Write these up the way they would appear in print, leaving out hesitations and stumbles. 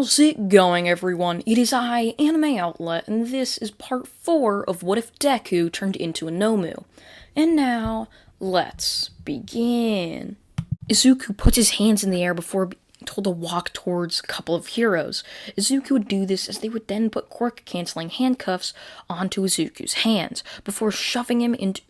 How's it going, everyone? It is I, Anime Outlet, and this is part 4 of What If Deku Turned into a Nomu. And now, let's begin. Izuku puts his hands in the air before being told to walk towards a couple of heroes. Izuku would do this as they would then put quirk-canceling handcuffs onto Izuku's hands, before shoving him into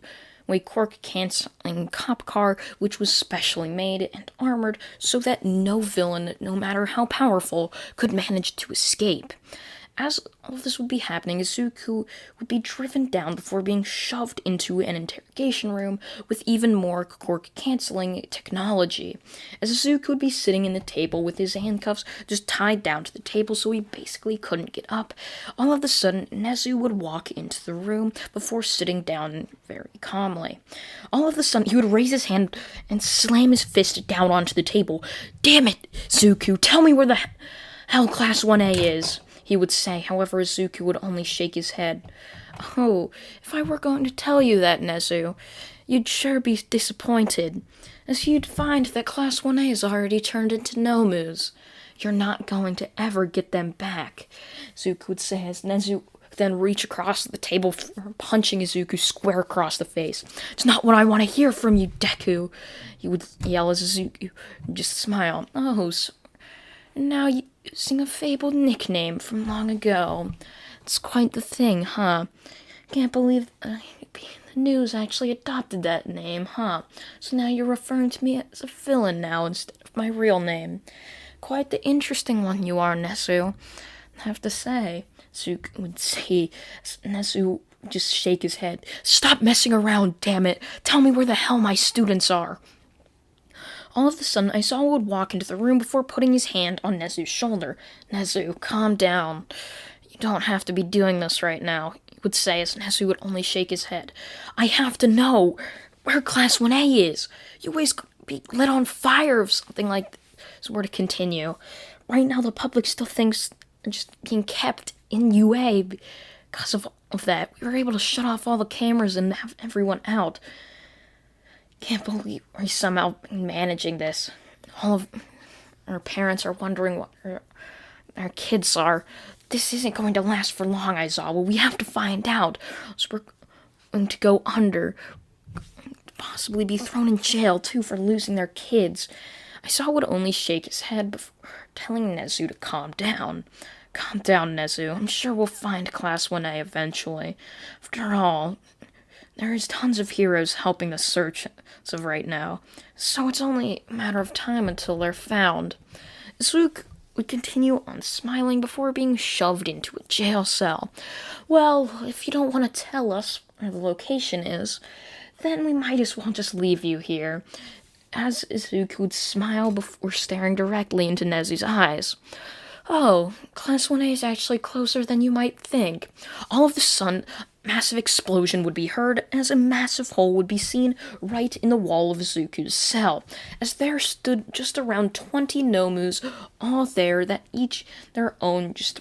a quirk-canceling cop car, which was specially made and armored so that no villain, no matter how powerful, could manage to escape. As all of this would be happening, Izuku would be driven down before being shoved into an interrogation room with even more quirk-canceling technology. As Izuku would be sitting in the table with his handcuffs just tied down to the table so he basically couldn't get up, all of a sudden Nezu would walk into the room before sitting down very calmly. All of a sudden he would raise his hand and slam his fist down onto the table. "Damn it, Izuku, tell me where the hell Class 1A is," he would say. However, Izuku would only shake his head. "Oh, if I were going to tell you that, Nezu, you'd sure be disappointed, as you'd find that Class 1A has already turned into Nomus. You're not going to ever get them back," Izuku would say as Nezu would then reach across the table, punching Izuku square across the face. "It's not what I want to hear from you, Deku," he would yell as Izuku would just smile. "Oh, now you using a fabled nickname from long ago. It's quite the thing, huh? Can't believe the news actually adopted that name, huh? So now you're referring to me as a villain now instead of my real name. Quite the interesting one you are, Nezu, I have to say," Izuku would say. Nezu would just shake his head. "Stop messing around, damn it! Tell me where the hell my students are." All of a sudden, Aizawa would walk into the room before putting his hand on Nezu's shoulder. "Nezu, calm down. You don't have to be doing this right now," he would say as Nezu would only shake his head. "I have to know where Class 1A is. You always be lit on fire if something like this were to continue. Right now, the public still thinks they're just being kept in UA because of that. We were able to shut off all the cameras and have everyone out. Can't believe we're somehow managing this. All of our parents are wondering what our kids are. This isn't going to last for long, Aizawa. We have to find out. So we're going to go under. Possibly be thrown in jail, too, for losing their kids." Aizawa would only shake his head before telling Nezu to calm down. "Calm down, Nezu. I'm sure we'll find Class 1A eventually. After all, there is tons of heroes helping the search as of right now, so it's only a matter of time until they're found." Izuku would continue on smiling before being shoved into a jail cell. "Well, if you don't want to tell us where the location is, then we might as well just leave you here," as Izuku would smile before staring directly into Nezu's eyes. "Oh, Class 1A is actually closer than you might think." All of a sudden, massive explosion would be heard as a massive hole would be seen right in the wall of Izuku's cell, as there stood just around 20 Nomus, all there that each their own just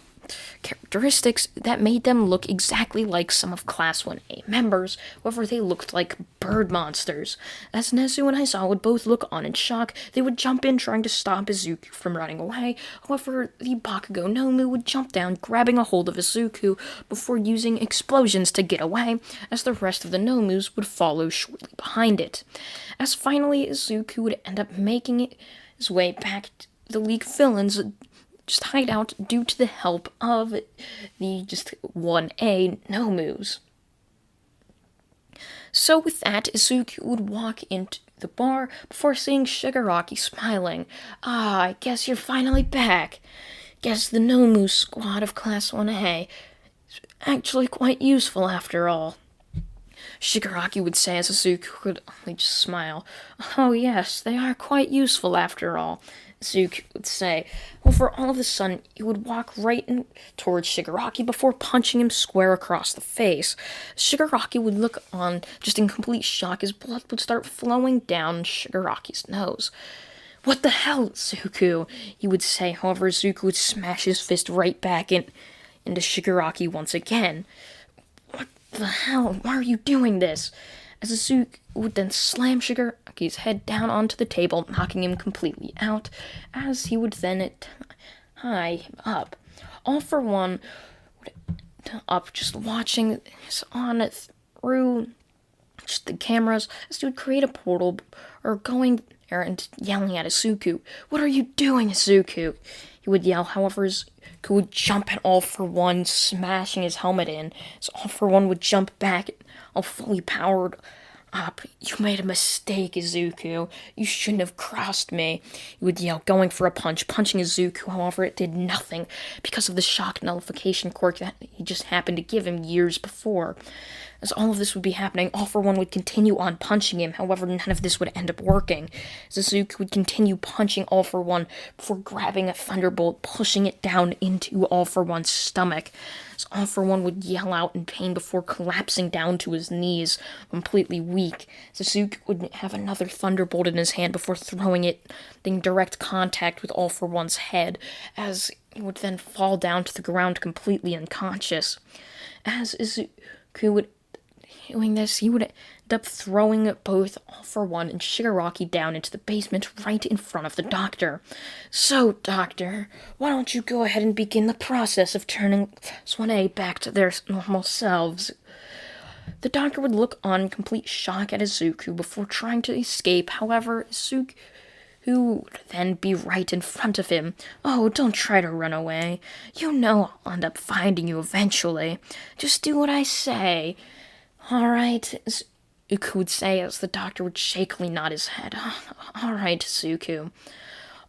characteristics that made them look exactly like some of Class 1A members. However, they looked like bird monsters. As Nezu and Aizawa would both look on in shock, they would jump in trying to stop Izuku from running away. However, the Bakugo Nomu would jump down, grabbing a hold of Izuku before using explosions to get away, as the rest of the Nomus would follow shortly behind it. As finally Izuku would end up making his way back to the League villains just hide out due to the help of the just 1A Nomus. So with that, Izuku would walk into the bar before seeing Shigaraki smiling. "Ah, I guess you're finally back. Guess the Nomu squad of Class 1A is actually quite useful after all," Shigaraki would say as Izuku would only just smile. "Oh yes, they are quite useful after all," Izuku would say. However, all of a sudden, he would walk right towards Shigaraki before punching him square across the face. Shigaraki would look on just in complete shock as blood would start flowing down Shigaraki's nose. "What the hell, Izuku?" he would say. However, Izuku would smash his fist right back into Shigaraki once again. "What the hell? Why are you doing this?" As Izuku would then slam Shigaraki's head down onto the table, knocking him completely out, as he would then high up. All for one up just watching this on through just the cameras as he would create a portal or going there and yelling at Izuku. "What are you doing, Izuku?" He would yell. However, Izuku would jump at All for One, smashing his helmet in. So All for One would jump back, all fully powered up. "You made a mistake, Izuku. You shouldn't have crossed me." He would yell, going for a punch, punching Izuku. However, it did nothing because of the shock nullification quirk that he just happened to give him years before. As all of this would be happening, All for One would continue on punching him. However, none of this would end up working. Izuku would continue punching All for One before grabbing a thunderbolt, pushing it down into All for One's stomach. As All for One would yell out in pain before collapsing down to his knees, completely weak. Izuku would have another thunderbolt in his hand before throwing it in direct contact with All for One's head, as he would then fall down to the ground completely unconscious. As Izuku would doing this, he would end up throwing both All for One and Shigaraki down into the basement right in front of the doctor. "So, doctor, why don't you go ahead and begin the process of turning Class 1A back to their normal selves?" The doctor would look on in complete shock at Izuku before trying to escape. However, Izuku would then be right in front of him. "Oh, don't try to run away. You know I'll end up finding you eventually. Just do what I say. All right," Izuku would say as the doctor would shakily nod his head. "All right, Izuku."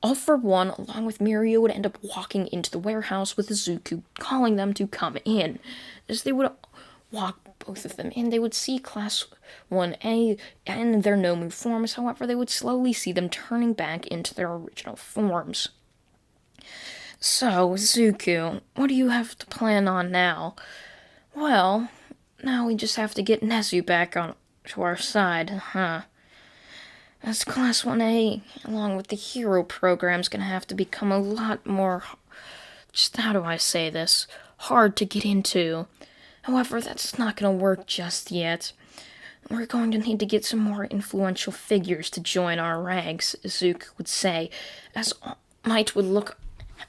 All for One, along with Mirio, would end up walking into the warehouse with Izuku, calling them to come in. As they would walk both of them in, they would see Class 1A and their Nomu forms. However, they would slowly see them turning back into their original forms. "So, Izuku, what do you have to plan on now?" "Well, now we just have to get Nezu back on to our side, huh? As Class 1A, along with the hero program's gonna have to become a lot more, just how do I say this, hard to get into. However, that's not gonna work just yet. We're going to need to get some more influential figures to join our ranks," Izuku would say, as All Might would look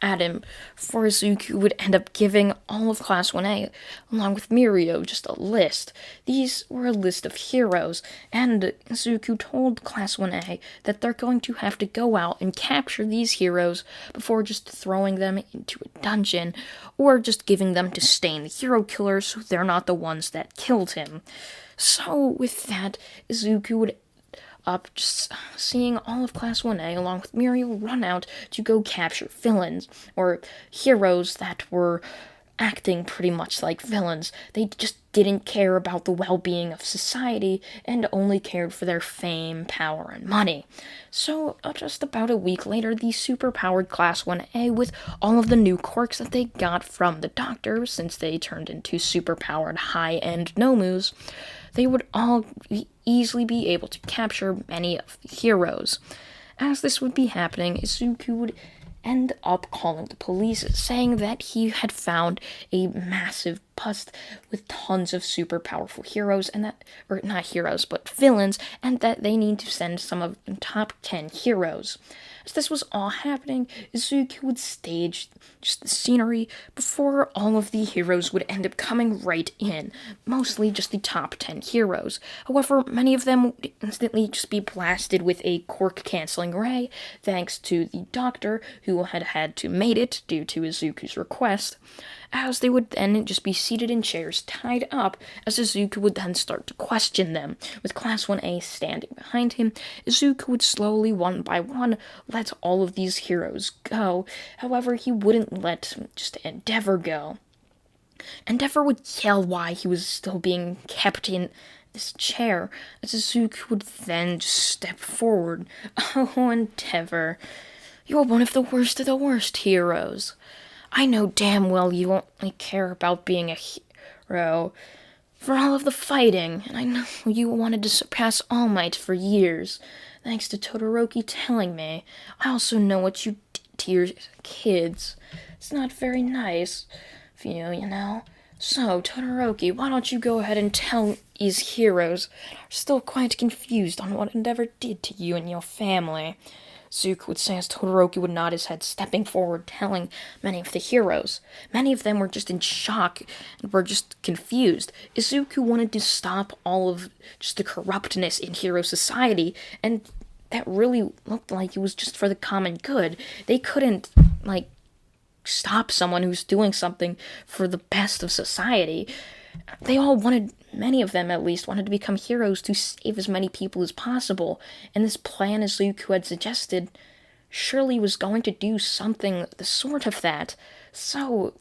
at him, for Izuku would end up giving all of Class 1A, along with Mirio, just a list. These were a list of heroes, and Izuku told Class 1A that they're going to have to go out and capture these heroes before just throwing them into a dungeon, or just giving them to Stain, the hero killer, so they're not the ones that killed him. So, with that, Izuku would up just seeing all of Class 1A along with Mirio run out to go capture villains, or heroes that were acting pretty much like villains. They just didn't care about the well-being of society and only cared for their fame, power, and money. So, just about a week later, the super-powered Class 1A, with all of the new quirks that they got from the Doctor, since they turned into super-powered high-end Nomus, they would all easily be able to capture many of the heroes. As this would be happening, Izuku would end up calling the police, saying that he had found a massive bust with tons of super powerful heroes, and that, or not heroes, but villains, and that they need to send some of the top 10 heroes. As this was all happening, Izuku would stage just the scenery before all of the heroes would end up coming right in, mostly just the top 10 heroes. However, many of them would instantly just be blasted with a quirk-canceling ray, thanks to the Doctor, who had to mate it due to Izuku's request, as they would then just be seated in chairs tied up, as Izuku would then start to question them. With Class 1A standing behind him, Izuku would slowly, one by one, let all of these heroes go. However, he wouldn't let just Endeavor go. Endeavor would yell why he was still being kept in this chair, as Izuku would then just step forward. "Oh, Endeavor, you're one of the worst heroes. I know damn well you only care about being a hero for all of the fighting, and I know you wanted to surpass All Might for years, thanks to Todoroki telling me. I also know what you did to your kids. It's not very nice of you, you know. So, Todoroki, why don't you go ahead and tell these heroes are still quite confused on what Endeavor did to you and your family." Izuku would say as Todoroki would nod his head, stepping forward, telling many of the heroes. Many of them were just in shock and were just confused. Izuku wanted to stop all of just the corruptness in hero society, and that really looked like it was just for the common good. They couldn't, stop someone who's doing something for the best of society. They all wanted, many of them at least, wanted to become heroes to save as many people as possible, and this plan, as Izuku had suggested, surely was going to do something the sort of that. So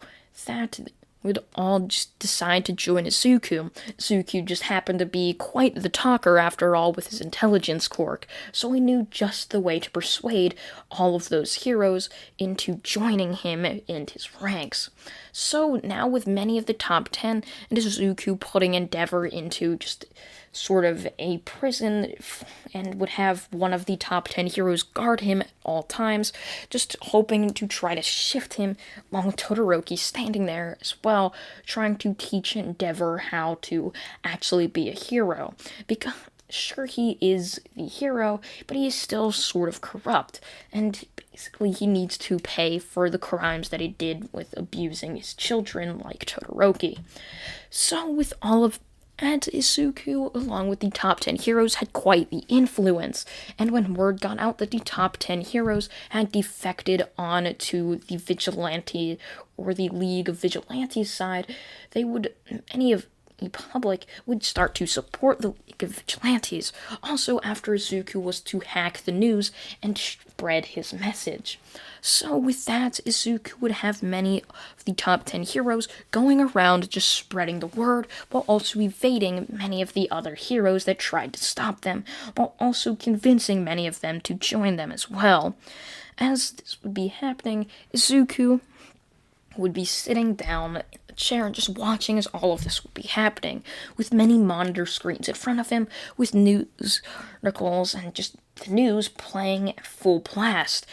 that would all just decide to join Izuku. Izuku just happened to be quite the talker after all with his intelligence quirk, so he knew just the way to persuade all of those heroes into joining him in his ranks. So now with many of the top 10 and Izuku putting Endeavor into just sort of a prison and would have one of the top 10 heroes guard him at all times, just hoping to try to shift him, along with Todoroki standing there as well, trying to teach Endeavor how to actually be a hero. Because sure, he is the hero, but he is still sort of corrupt, and basically he needs to pay for the crimes that he did with abusing his children like Todoroki. So with all of and Izuku, along with the top 10 heroes, had quite the influence, and when word got out that the top 10 heroes had defected on to the Vigilante, or the League of Vigilantes side, many of the public would start to support the League of Vigilantes, also after Izuku was to hack the news and spread his message. So with that, Izuku would have many of the top 10 heroes going around just spreading the word, while also evading many of the other heroes that tried to stop them, while also convincing many of them to join them as well. As this would be happening, Izuku would be sitting down in a chair and just watching as all of this would be happening, with many monitor screens in front of him, with news articles and just the news playing at full blast.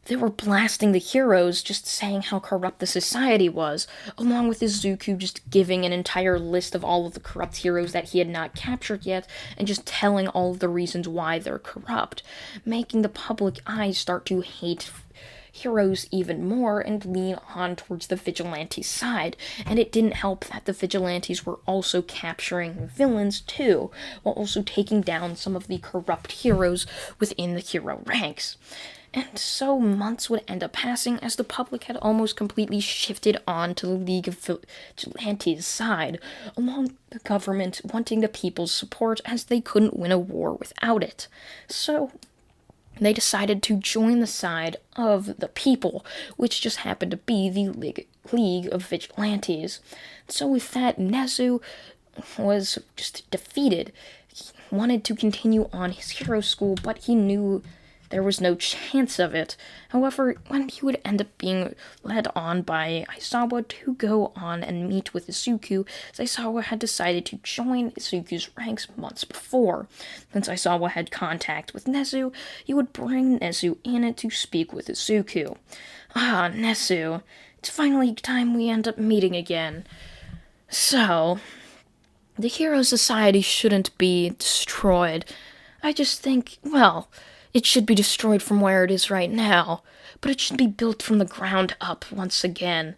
They were blasting the heroes, just saying how corrupt the society was, along with Izuku just giving an entire list of all of the corrupt heroes that he had not captured yet, and just telling all of the reasons why they're corrupt, making the public eye start to hate heroes even more and lean on towards the vigilante side. And it didn't help that the vigilantes were also capturing villains too, while also taking down some of the corrupt heroes within the hero ranks. And so months would end up passing as the public had almost completely shifted on to the League of Vigilantes side, along the government wanting the people's support as they couldn't win a war without it. So they decided to join the side of the people, which just happened to be the League of Vigilantes. So with that, Nezu was just defeated. He wanted to continue on his hero school, but he knew there was no chance of it. However, when he would end up being led on by Aizawa to go on and meet with Izuku, Aizawa had decided to join Izuku's ranks months before. Since Aizawa had contact with Nezu, he would bring Nezu in to speak with Izuku. Ah, Nezu, it's finally time we end up meeting again. So, the Hero Society shouldn't be destroyed. I just think, well, it should be destroyed from where it is right now, but it should be built from the ground up once again.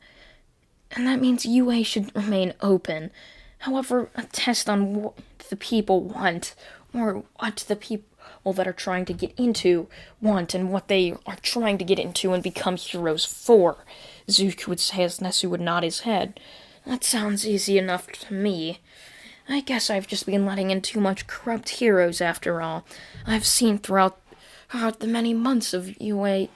And that means UA should remain open. However, a test on what the people want, or what the people that are trying to get into want, and what they are trying to get into and become heroes for. Izuku would say as Nezu would nod his head. That sounds easy enough to me. I guess I've just been letting in too much corrupt heroes after all. I've seen throughout the many months of UA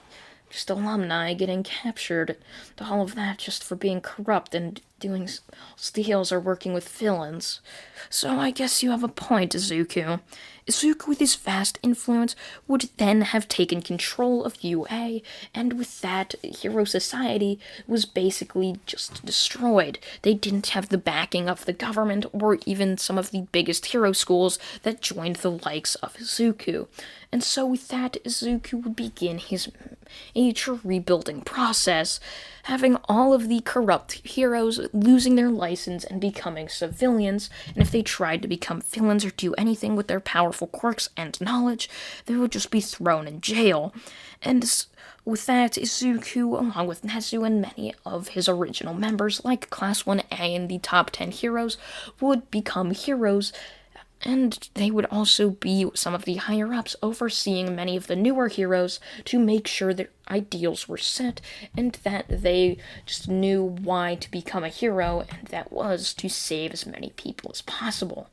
just alumni getting captured, all of that just for being corrupt and doing steals or working with villains. So I guess you have a point, Izuku. Izuku, with his vast influence, would then have taken control of UA, and with that, Hero Society was basically just destroyed. They didn't have the backing of the government, or even some of the biggest hero schools that joined the likes of Izuku. And so with that, Izuku would begin his major rebuilding process. having all of the corrupt heroes losing their license and becoming civilians, and if they tried to become villains or do anything with their powerful quirks and knowledge, they would just be thrown in jail. And with that, Izuku, along with Nezu and many of his original members, like Class 1A and the top 10 heroes, would become heroes, and they would also be some of the higher-ups overseeing many of the newer heroes to make sure their ideals were set and that they just knew why to become a hero, and that was to save as many people as possible.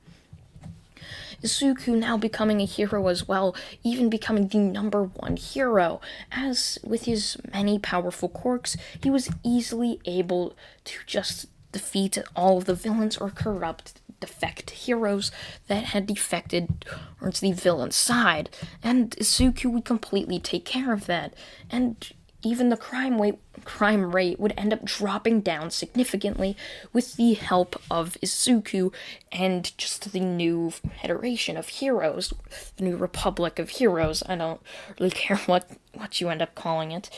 Izuku now becoming a hero as well, even becoming the #1 hero, as with his many powerful quirks, he was easily able to just defeat all of the villains or corrupt defect heroes that had defected towards the villain side, and Izuku would completely take care of that, and even the crime rate would end up dropping down significantly with the help of Izuku and just the new federation of heroes, the new republic of heroes. I don't really care what you end up calling it.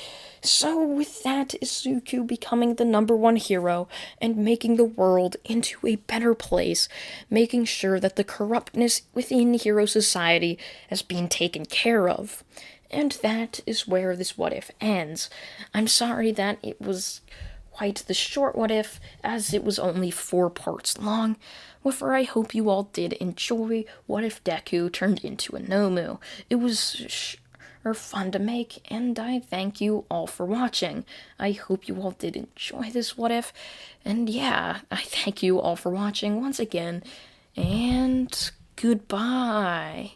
So with that, Izuku becoming the #1 hero and making the world into a better place, making sure that the corruptness within hero society has been taken care of. And that is where this what if ends. I'm sorry that it was quite the short what if, as it was only 4 parts long. However, I hope you all did enjoy what if Deku turned into a Nomu. It was fun to make, and I thank you all for watching. I hope you all did enjoy this what if, and yeah, I thank you all for watching once again, and goodbye.